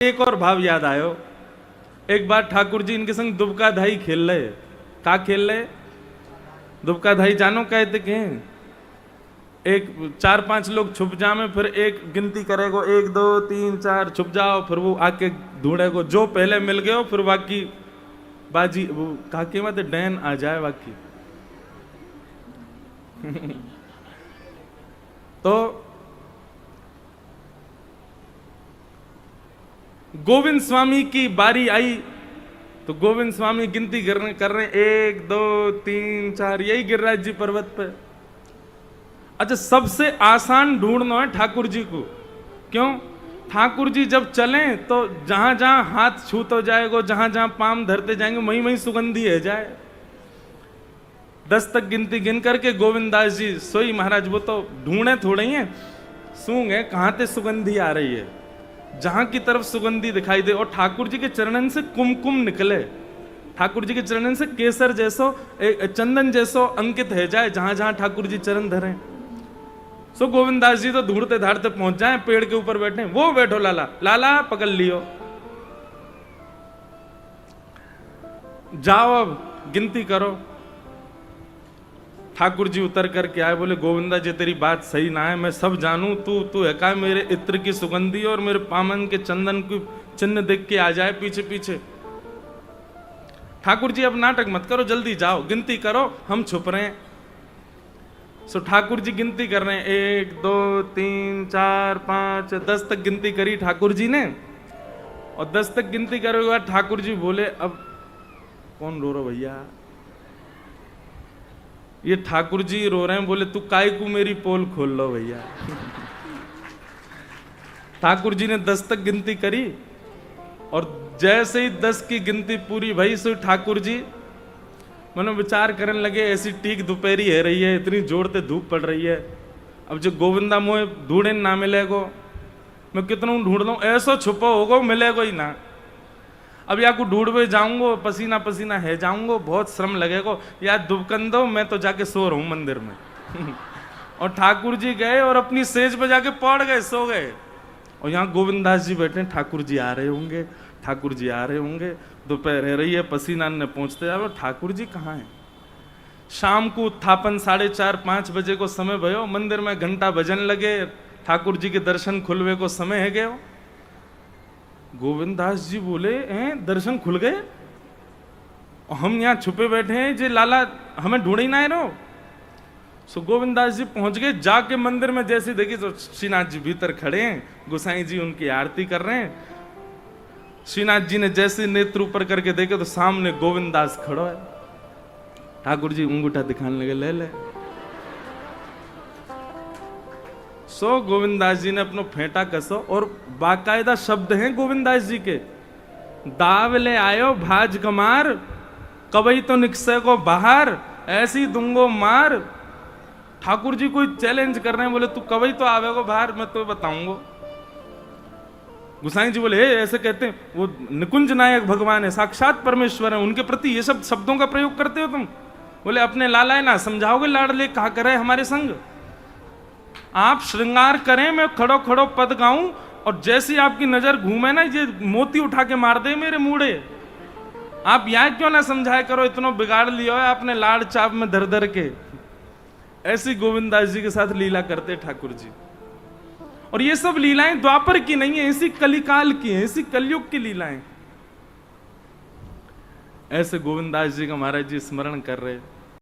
एक और भाव याद आयो। एक बार ठाकुर जी इनके संग दुबका धाई खेल रहे। का खेल रहे? दुबका धाई जानो कहते के एक 4-5 लोग छुप जामे, फिर एक गिनती करेगो 1 2 3 4 छुप जाओ, फिर वो आके ढूंढेगो, जो पहले मिल गए हो फिर बाकी बाजी वो काके मत डैन आ जाए बाकी। तो गोविंद स्वामी की बारी आई तो गोविंद स्वामी गिनती कर रहे 1 2 3 4, यही गिरिराज जी पर्वत पे। अच्छा, सबसे आसान ढूंढना है ठाकुर जी को। क्यों? ठाकुर जी जब चलें तो जहां जहां हाथ छूत हो जाएगा, जहां जहां पाम धरते जाएंगे, वहीं वहीं सुगंधी है जाए। 10 तक गिनती गिन करके गोविंदास जी सोई महाराज वो तो ढूंढे थोड़े ही है, सूंघे कहां ते सुगंधी आ रही है, जहां की तरफ सुगंधी दिखाई दे। और ठाकुर जी के चरणन से कुमकुम निकले, ठाकुर जी के चरणन से केसर जैसो चंदन जैसो अंकित है जाए जहां जहां ठाकुर जी चरण धरे। सो गोविंदास जी तो ढूंढते धाड़ते पहुंच जाए, पेड़ के ऊपर बैठे, वो बैठो लाला, लाला पकड़ लियो, जाओ अब गिनती करो। ठाकुर जी उतर करके आए, बोले गोविंदा जी तेरी बात सही ना है, मैं सब जानू, तू है का मेरे इत्र की सुगंधी और मेरे पामन के चंदन की चिन्ह देख के आ जाए पीछे पीछे। ठाकुर जी अब नाटक मत करो, जल्दी जाओ गिनती करो, हम छुप रहे हैं। सो ठाकुर जी गिनती कर रहे हैं, 1 2 3 4 5 10 तक गिनती करी ठाकुर जी ने। और 10 तक गिनती करने के बाद ठाकुर जी बोले अब कौन रो रहा भैया? ये ठाकुर जी रो रहे हैं। बोले तू काय को मेरी पोल खोल लो भैया। ठाकुर जी ने 10 तक गिनती करी और जैसे ही 10 की गिनती पूरी भई सो ठाकुर जी मनो विचार करने लगे, ऐसी टीक दोपहरी है रही है, इतनी जोर से धूप पड़ रही है, अब जो गोविंदा मोए ढूंढे ना मिलेगो, मैं कितना ढूंढ लूं, ऐसा छुपो होगो मिलेगो ही ना। अब या को ढूंढवे जाऊंगो, पसीना पसीना है जाऊंगो, बहुत श्रम लगेगा, या दुबकन दो, मैं तो जाके सो रहा हूं मंदिर में। और ठाकुर जी गए और अपनी सेज पे जाके पड़ गए, सो गए। और यहाँ गोविंदास जी बैठे, ठाकुर जी आ रहे होंगे, ठाकुर जी आ रहे होंगे, दोपहर है रही है, पसीना ने पहुंचते जा, ठाकुर जी कहाँ हैं? शाम को उत्थापन 4:30-5 बजे को समय भयो, मंदिर में घंटा बजन लगे, ठाकुर जी के दर्शन खुलवे को समय है गयो। गोविंदास जी बोले हैं दर्शन खुल गए, हम यहाँ छुपे बैठे हैं, जे लाला हमें ढूंढ ही ना रहो। सो गोविंदास जी पहुंच गए, जाके मंदिर में जैसे देखी तो श्रीनाथ जी भीतर खड़े हैं, गोसाई जी उनकी आरती कर रहे हैं। श्रीनाथ जी ने जैसे नेत्र ऊपर करके देखे तो सामने गोविंदास खड़ो है। ठाकुर जी अंगूठा दिखाने लगे, ले ले। सो गोविंदास जी ने अपनो फेंटा कसो और बाकायदा शब्द हैं गोविंदास जी के, दाव ले आयो भाज कमार, कबई तो निकसे को बाहर, ऐसी दूंगो मार। ठाकुर जी कोई चैलेंज कर रहे हैं, बोले तू कबई तो आवेगो बाहर, मैं तो बताऊंगो। गुसाई जी बोले हे ऐसे कहते हैं, वो निकुंज नायक भगवान है, साक्षात परमेश्वर है, उनके प्रति ये सब शब्दों का प्रयोग करते हो तुम? बोले अपने लाला है ना समझाओगे, लाडले कहा करे हमारे संग, आप श्रृंगार करें, मैं खड़ो खड़ो पद गाऊं, और जैसी आपकी नजर घूमे ना, ये मोती उठा के मार दे मेरे मूड़े। आप यह क्यों ना समझाए करो, इतना बिगाड़ लिया है आपने लाड़ चाप में धर धर के। ऐसी गोविंदास जी के साथ लीला करते ठाकुर जी। और ये सब लीलाएं द्वापर की नहीं है, इसी कलिकाल की है, इसी कलयुग की लीलाएं। ऐसे गोविंदास जी का महाराज जी स्मरण कर रहे।